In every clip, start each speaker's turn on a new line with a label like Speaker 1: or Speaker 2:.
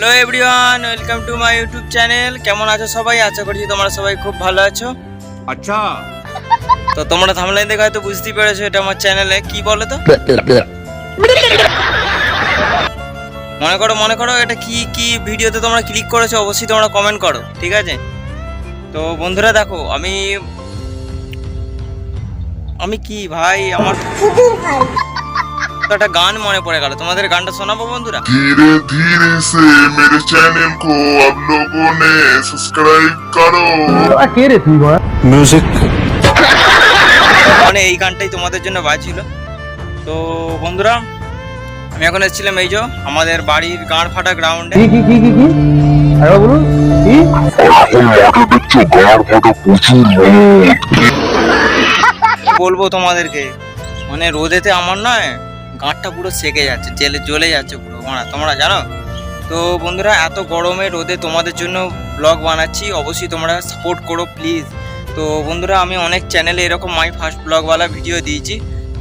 Speaker 1: Hello everyone, welcome to my YouTube channel. কেমন আছো সবাই? আশা করছি তোমরা সবাই খুব ভালো আছো।
Speaker 2: আচ্ছা,
Speaker 1: তো তোমরা থাম্বনেল দেখে হয়তো বুঝতেই পেরেছো এটা আমার চ্যানেলে কি বলো তো। মনে করো এটা কি কি ভিডিওতে তোমরা ক্লিক করেছো, অবশ্যই তোমরা কমেন্ট করো, ঠিক আছে? তো বন্ধুরা দেখো, আমি কি ভাই, আমার একটা গান মনে পড়ে গেল, তোমাদের গানটা শোনাবো বন্ধুরা।
Speaker 3: धीरे धीरे से मेरे चैनल को आप लोगों ने सब्सक्राइब करो।
Speaker 2: মিউজিক।
Speaker 1: মানে এই গানটাই তোমাদের জন্য বাজছিল। তো বন্ধুরা, আমি এখন এসেছিলাম এই যে আমাদের বাড়ির গাঁড় ফাটা গ্রাউন্ডে। বলবো তোমাদেরকে, মানে রোদেতে আমার নয় গাঁটটা পুরো সেকে যাচ্ছে, জ্বলে যাচ্ছে পুরো, তোমরা জানো তো। বন্ধুরা, এত গরমে রোদে তোমাদের জন্য ব্লগ বানাচ্ছি, অবশ্যই তোমরা সাপোর্ট করো প্লিজ। তো বন্ধুরা, আমি অনেক চ্যানেলে এরকম মাই ফার্স্ট ব্লগওয়ালা ভিডিও দিয়েছি,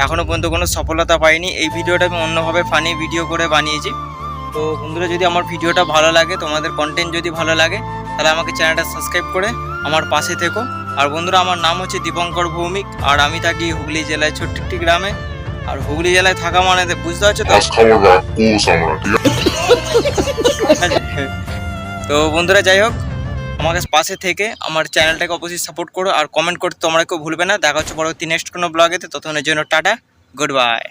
Speaker 1: এখনও পর্যন্ত কোনো সফলতা পাইনি। এই ভিডিওটা আমি অন্যভাবে ফানি ভিডিও করে বানিয়েছি। তো বন্ধুরা, যদি আমার ভিডিওটা ভালো লাগে, তোমাদের কন্টেন্ট যদি ভালো লাগে, তাহলে আমাকে চ্যানেলটা সাবস্ক্রাইব করে আমার পাশে থেকো। আর বন্ধুরা, আমার নাম হচ্ছে দীপঙ্কর ভৌমিক, আর আমি থাকি হুগলি জেলায় ছোট্ট একটি গ্রামে। আর হুগলি জেলায় থাকা মানে বুঝতে পারছো তো।
Speaker 3: आज खाओगा कोस আমরা ঠিক আছে।
Speaker 1: তো বন্ধুরা, যাই হোক, আমাকে পাশে থেকে আমার চ্যানেলটাকে অবশ্যই সাপোর্ট করো, আর কমেন্ট করতে তোমরা কেউ ভুলবে না। দেখা হচ্ছে পরবর্তী নেক্সট কোনো ব্লগেতে, ততক্ষণের জন্য টাটা, গুড বাই।